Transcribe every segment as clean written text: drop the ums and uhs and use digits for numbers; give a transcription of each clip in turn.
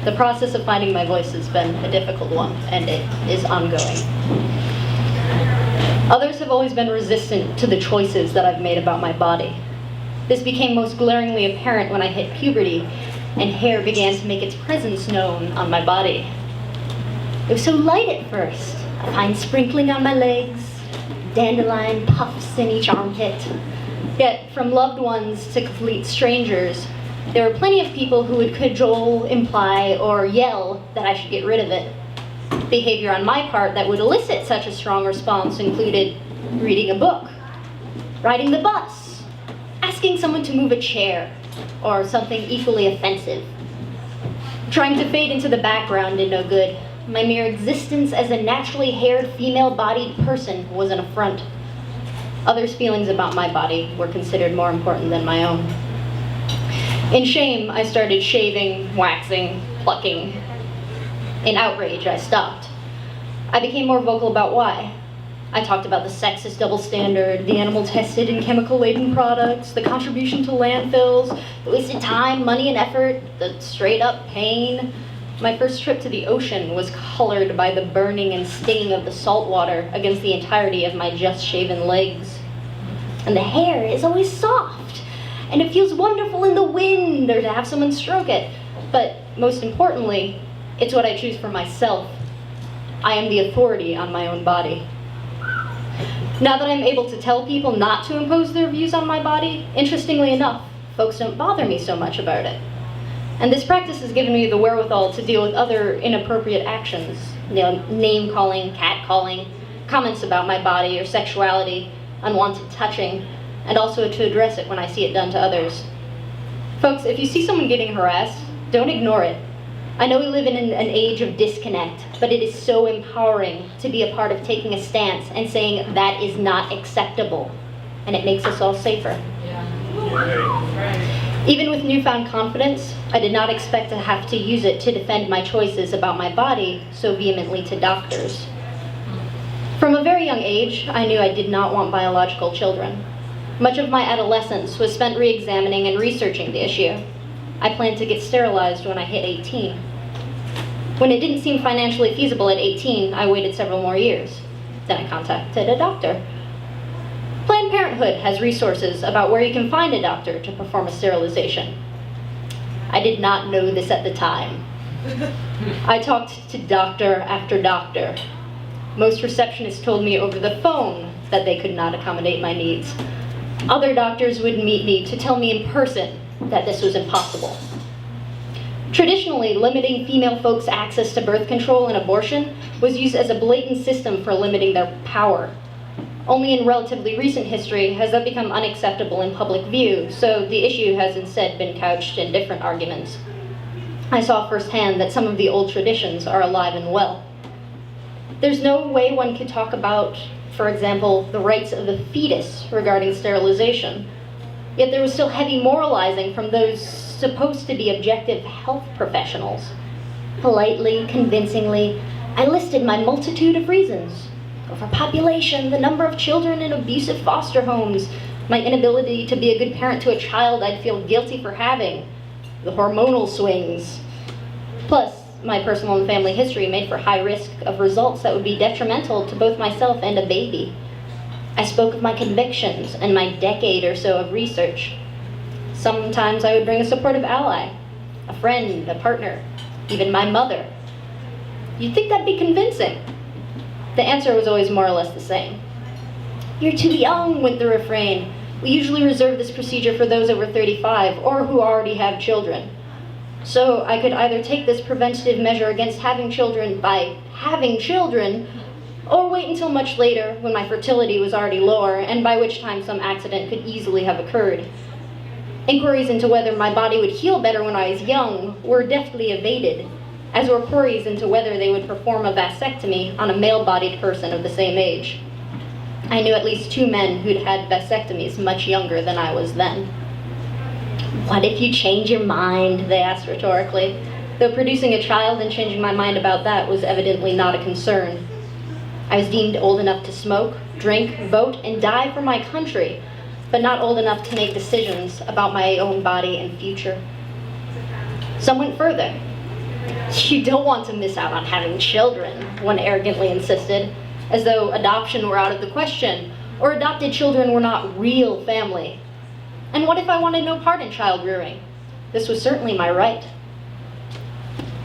The process of finding my voice has been a difficult one, and it is ongoing. Others have always been resistant to the choices that I've made about my body. This became most glaringly apparent when I hit puberty and hair began to make its presence known on my body. It was so light at first, a fine sprinkling on my legs, dandelion puffs in each armpit. Yet, from loved ones to complete strangers, there were plenty of people who would cajole, imply, or yell that I should get rid of it. Behavior on my part that would elicit such a strong response included reading a book, riding the bus, asking someone to move a chair, or something equally offensive. Trying to fade into the background did no good. My mere existence as a naturally haired, female-bodied person was an affront. Others' feelings about my body were considered more important than my own. In shame, I started shaving, waxing, plucking. In outrage, I stopped. I became more vocal about why. I talked about the sexist double standard, the animal-tested and chemical-laden products, the contribution to landfills, the wasted time, money, and effort, the straight-up pain. My first trip to the ocean was colored by the burning and stinging of the salt water against the entirety of my just-shaven legs. And the hair is always soft, and it feels wonderful in the wind or to have someone stroke it. But most importantly, it's what I choose for myself. I am the authority on my own body. Now that I'm able to tell people not to impose their views on my body, interestingly enough, folks don't bother me so much about it. And this practice has given me the wherewithal to deal with other inappropriate actions, name-calling, cat-calling, comments about my body or sexuality, unwanted touching, and also to address it when I see it done to others. Folks, if you see someone getting harassed, don't ignore it. I know we live in an age of disconnect, but it is so empowering to be a part of taking a stance and saying that is not acceptable, and it makes us all safer. Yeah. Even with newfound confidence, I did not expect to have to use it to defend my choices about my body so vehemently to doctors. From a very young age, I knew I did not want biological children. Much of my adolescence was spent re-examining and researching the issue. I planned to get sterilized when I hit 18. When it didn't seem financially feasible at 18, I waited several more years. Then I contacted a doctor. Planned Parenthood has resources about where you can find a doctor to perform a sterilization. I did not know this at the time. I talked to doctor after doctor. Most receptionists told me over the phone that they could not accommodate my needs. Other doctors would meet me to tell me in person that this was impossible. Traditionally, limiting female folks' access to birth control and abortion was used as a blatant system for limiting their power. Only in relatively recent history has that become unacceptable in public view, so the issue has instead been couched in different arguments. I saw firsthand that some of the old traditions are alive and well. There's no way one could talk about, for example, the rights of the fetus regarding sterilization. Yet there was still heavy moralizing from those supposed to be objective health professionals. Politely, convincingly, I listed my multitude of reasons. Overpopulation, the number of children in abusive foster homes, my inability to be a good parent to a child I'd feel guilty for having, the hormonal swings. Plus, my personal and family history made for high risk of results that would be detrimental to both myself and a baby. I spoke of my convictions and my decade or so of research. Sometimes I would bring a supportive ally, a friend, a partner, even my mother. You'd think that'd be convincing. The answer was always more or less the same. You're too young, went the refrain. We usually reserve this procedure for those over 35 or who already have children. So I could either take this preventative measure against having children by having children, or wait until much later when my fertility was already lower and by which time some accident could easily have occurred. Inquiries into whether my body would heal better when I was young were deftly evaded, as were queries into whether they would perform a vasectomy on a male-bodied person of the same age. I knew at least 2 men who'd had vasectomies much younger than I was then. What if you change your mind, they asked rhetorically, though producing a child and changing my mind about that was evidently not a concern. I was deemed old enough to smoke, drink, vote, and die for my country, but not old enough to make decisions about my own body and future. Some went further. You don't want to miss out on having children, one arrogantly insisted, as though adoption were out of the question, or adopted children were not real family. And what if I wanted no part in child rearing? This was certainly my right.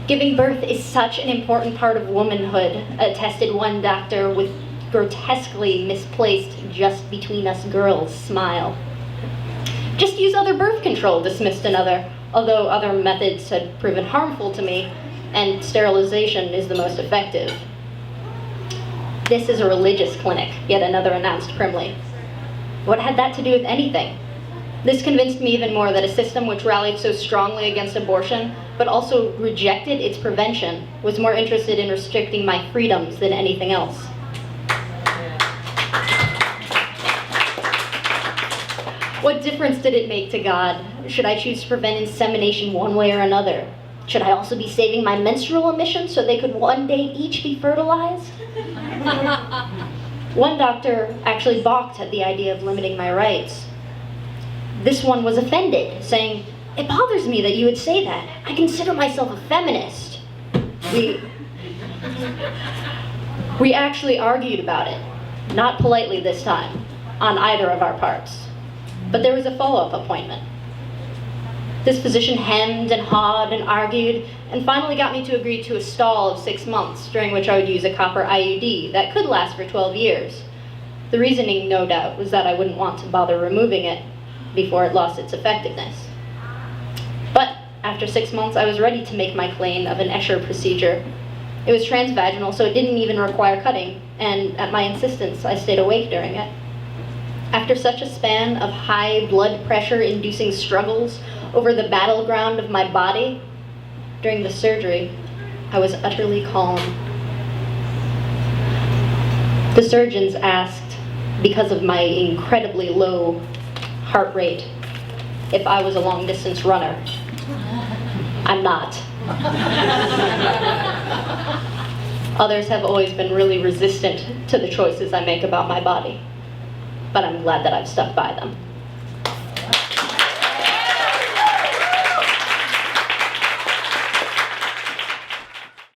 Giving birth is such an important part of womanhood, attested one doctor with grotesquely misplaced "just between us girls" smile. Just use other birth control, dismissed another, although other methods had proven harmful to me, and sterilization is the most effective. This is a religious clinic, yet another announced primly. What had that to do with anything? This convinced me even more that a system which rallied so strongly against abortion, but also rejected its prevention, was more interested in restricting my freedoms than anything else. What difference did it make to God? Should I choose to prevent insemination one way or another? Should I also be saving my menstrual emissions so they could one day each be fertilized? One doctor actually balked at the idea of limiting my rights. This one was offended, saying, "It bothers me that you would say that. I consider myself a feminist." We actually argued about it, not politely this time, on either of our parts. But there was a follow-up appointment. This physician hemmed and hawed and argued, and finally got me to agree to a stall of 6 months, during which I would use a copper IUD that could last for 12 years. The reasoning, no doubt, was that I wouldn't want to bother removing it before it lost its effectiveness. But after 6 months, I was ready to make my claim of an Escher procedure. It was transvaginal, so it didn't even require cutting, and at my insistence, I stayed awake during it. After such a span of high blood pressure inducing struggles over the battleground of my body, during the surgery, I was utterly calm. The surgeons asked, because of my incredibly low heart rate, if I was a long-distance runner. I'm not. Others have always been really resistant to the choices I make about my body, but I'm glad that I've stuck by them.